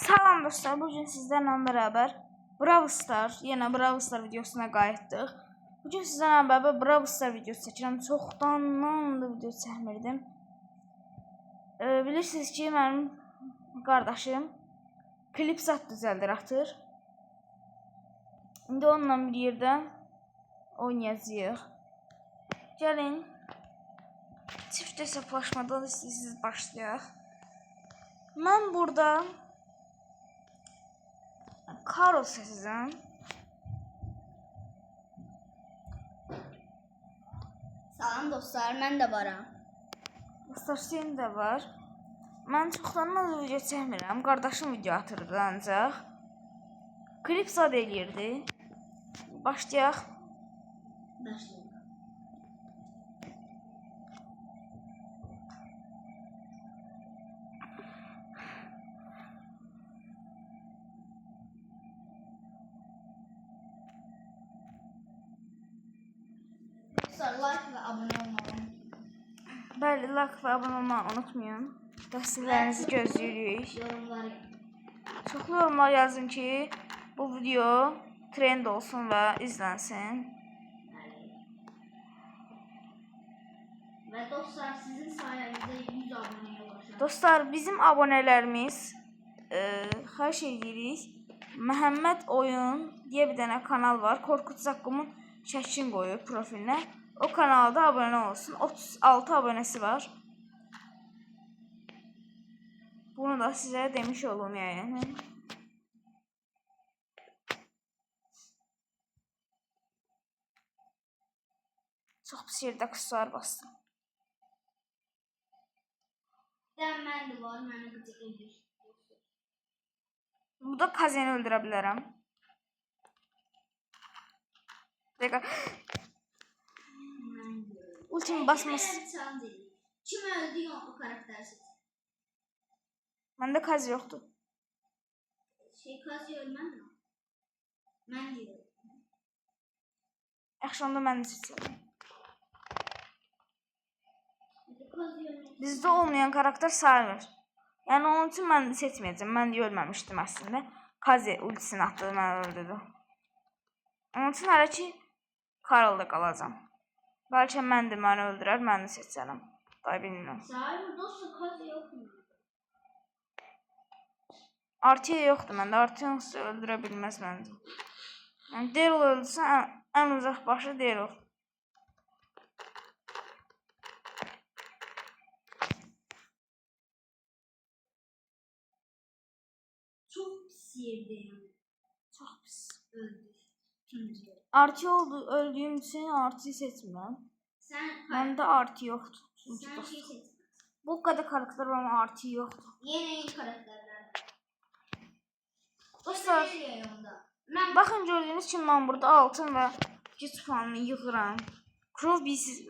Salam dostlar, bugün sizlerle beraber Brawl Stars, yine Brawl Stars videosuna qayıtdıq. Bugün sizlerle beraber Brawl Stars videosu çəkirəm. Çoxdandan da video çəkmirdim. Bilirsiniz ki, mənim qardaşım klip zat düzəldir atır. İndi onunla bir yerdə oynayacağıq. Gəlin, çift hesablaşmadan istəyirsiniz başlayaq. Mən burada Karol seçeceğim. Salam dostlar, mən də varam. Dostlar, senin də var. Mən çoxdandan video çəkmirəm. Qardaşım video atırdı ancaq. Klip zad eləyirdi. Başlayaq. Başlayaq. Like və abunə olmağı unutmayın. Bəli, like və abunə olmağı unutmayın. Dəstəklərinizi gözləyirik. Yorumlar. Çoxlu yorumlar yazın ki, bu video trend olsun və izlənsin. Və dostlar, sizin sayənizdə 100 abunəyə ulaşır. Dostlar, bizim abonələrimiz xahiş edirik. Məhəmməd Oyun deyə bir dənə kanal var. Korkut Zakkum'un şəklini qoyub profilinə. O kanalda abunə olsun. 36 abunəsi var. Bunu da sizə demiş olum yəni. Çox pis yerdə qıslar bastım. Mən də var, mənə qıcıq edir. Burada Kazeni öldürə bilərəm. Dəqiqə. Ultimi basmaz. Kim öldü o karakter seçin. Məndə Kazi yoxdur. Kazi ölmez mi? Mən deyirəm. Yaxşı, onda mən də seçirəm. Bizdə olmayan karakter sayılır. Yəni onun üçün mən də seçməyəcəm. Mən də ölməmişdim əslində. Kazi ultisini atdı, mən öldürdü. Onun üçün hələ ki Karol'da qalacam. Bəlkə mən də məni öldürər, mən də seçərəm. Day bilmirəm. Sayılır dostlar, Kazi yox mu? Artiya yoxdur məndə. Artiya öldürə bilməz məndə. Yəni Daryl öldürsə ən uzaq başı Daryl. Çox pis yerdəyim. Çox pis. Öldü. İkinci. Artiya öldüyüm üçün Artiya seçmirəm. Məndə Artiya yoxdur. Sen şey seçmez. Bu kadar karakter var ama Artiya yoxdur. Yeni karakterler. Dostlar, Ben baxın gördüyünüz kimi mən burada altın və güc puanını yığıram. Crow siz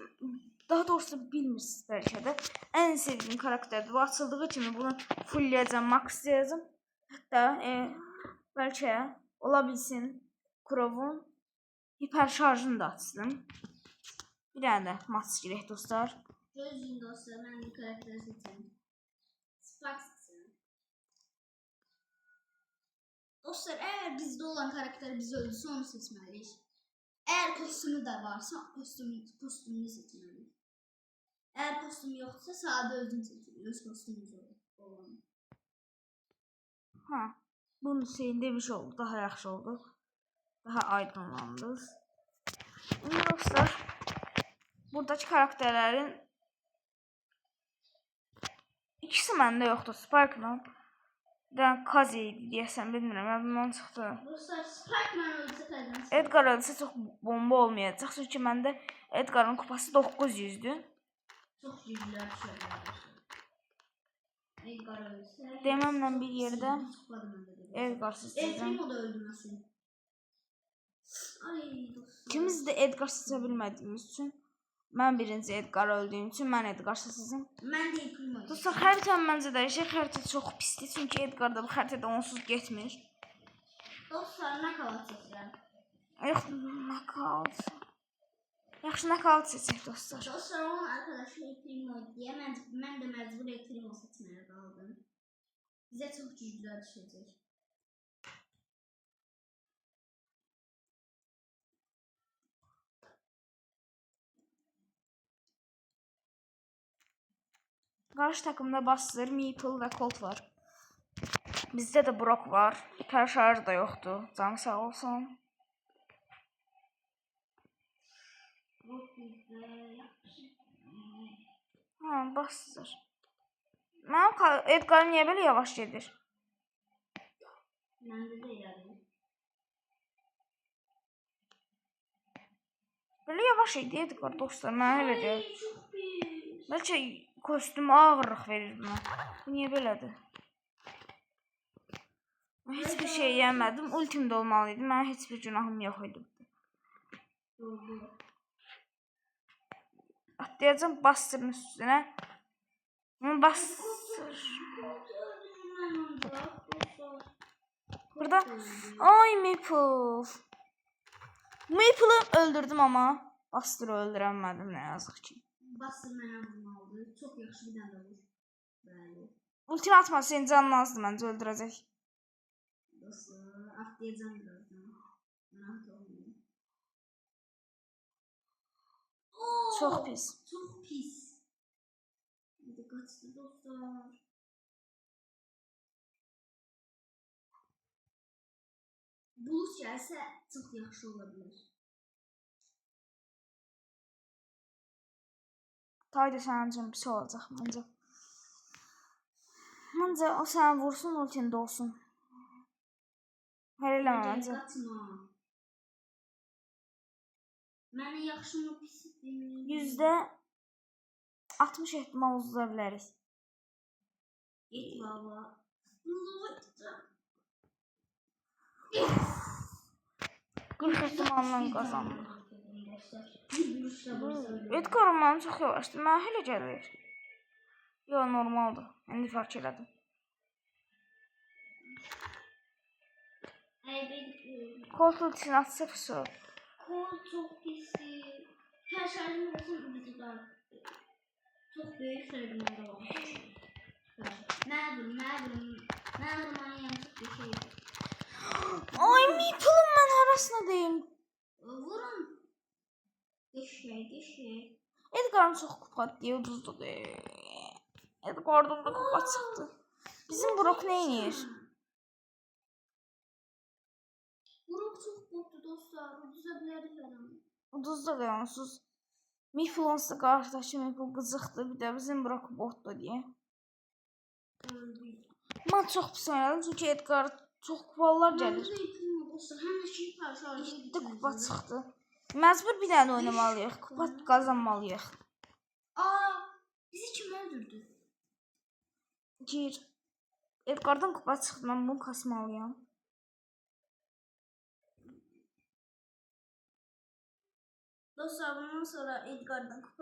daha doğrusu bilmirsiniz bəlkə də. Ən sevdiyim karakterdir. Bu açıldığı kimi bunu fullləyəcəm, maxlayacağım. Hətta bəlkə ola bilsin Crow'un hiper şarjını da açsın. Bir dənə də maç girək dostlar. gözün dostlar, ben bir karakter seçeyim. Spark seçeyim. Dostlar, eğer bizde olan karakter bizi öldürse onu seçmeliyiz. Eğer kostümü de varsa kostümünü seçmeliyiz. Eğer kostümü yoksa sade özünü seçmeliyiz. Kostümümüz olan. Ha, bunu Hüseyin demiş oldu. Daha yaxşı oldu. Daha aydınlandı. İndi dostlar, buradaki karakterlerin ikisi məndə yoxdur. Sparkla Kazi deyəsən, bilmirəm. Yadımdan çıxdı. Dostlar, Spikeman ölse kazanır. Edgar ölsə çox bomba olmayacaq. Çünki məndə Edgar'ın kupası 900'dür. Çok yüzler söyler. Edgar ölse. Dememlə bir yerdə Edgar El seçəcəm. Primo da öldürmesin. Ay dostlar. İkimiz də Edgar seçə bilmədiyimiz üçün mən birinci Edgar öldüyüm üçün mən Edgar seçəcəm. Ben de El Primo. Dostlar, xəritəni məncə dəyişək. Xəritə çox pisdir. Çünki Edgar da bu xəritədə onsuz getmir. Dostlar, knockout seçeceğim. Yox, knockout. Yaxşı, knockout seçək dostlar. Dostlar, onun arkadaşı El Primo diye ben de mecbur El Primo seçmeye kaldım. Bizə çox güclülər düşəcək. Qarşı takımda Buster, Meeple və Colt var. Bizdə də Brock var. Şarj da yoxdur. Canı sağ olsun. Ha, Buster. Mənim Edgar niyə belə yavaş gedir? Məndə də elədir. Belə yavaş idi Edgar dostlar. Mənə elə gəlir. Çox pis. Bəlkə kostyumu ağırlıq verir buna. Bu niyə belədir? Mən heç bir şey yemədim. Ultim də olmalıydı. Mənim heç bir günahım yox idi. Doğru. Atlayacağım Buster'ın üstünə. Buster. Burada. Ay Meeple. Meeple'ı öldürdüm ama Buster'ı öldürəmədim nə yazıq ki. Buster mənə vurmalıdır. Çox yaxşı bir dənə vur. Bəli. Ultim atma, senin canın azdır, məncə öldürəcək. Dostlar, atlayacağım birazdan. Rahat olmayın. Çox pis. Çox pis. Hadi qaçdı dostlar. Bulut gəlsə çox yaxşı ola bilər. Tay da sənin üçün pis olacaq məncə. Məncə o səni vursun, ultində olsun. Hər eləmə məncə. Qaçma. Mənə yaxşı mı pis deməyin? %60 ehtimal uzuza bilərik. Et baba. 40 ehtimalla qazanırıq. Edgar mənim çox yavaşdır. Mənə elə gəlir. Yox, normaldır. İndi fark elədim. Colt ultisini atsa fısı. Colt çox pisdir. Hər şarjım olsun üzüqlər. Çox böyük sövdümdə var. Mən vurmanın yanlış bir şey. Ay Meeple'ın mən arasına deyim. Vurun. Deşək. Edgar'ın çox kupa deyə uduzdur. Edgar'dan da kupa çıxdı. Bizim Brock nə edir? Brock çox botdur dostlar. Uduza bilərik hər an. Uduzda da yansız. Meeple onsuz da qarşıdakı Meeple qızıqdır. Bir də bizim Brock botdur deyə. Mən çox pis oynadım çünki Edgar çox kupalar gəlir. İşte kupa çıxdı. Məcbur bir dənə oynamalıyıq. Kupa qazanmalıyıq. Bizi kim öldürdü? Gir. Edgar'dan kupa çıxdı. Mən bunu kasmalıyam. Dostlar bundan sonra Edgar'dan kupa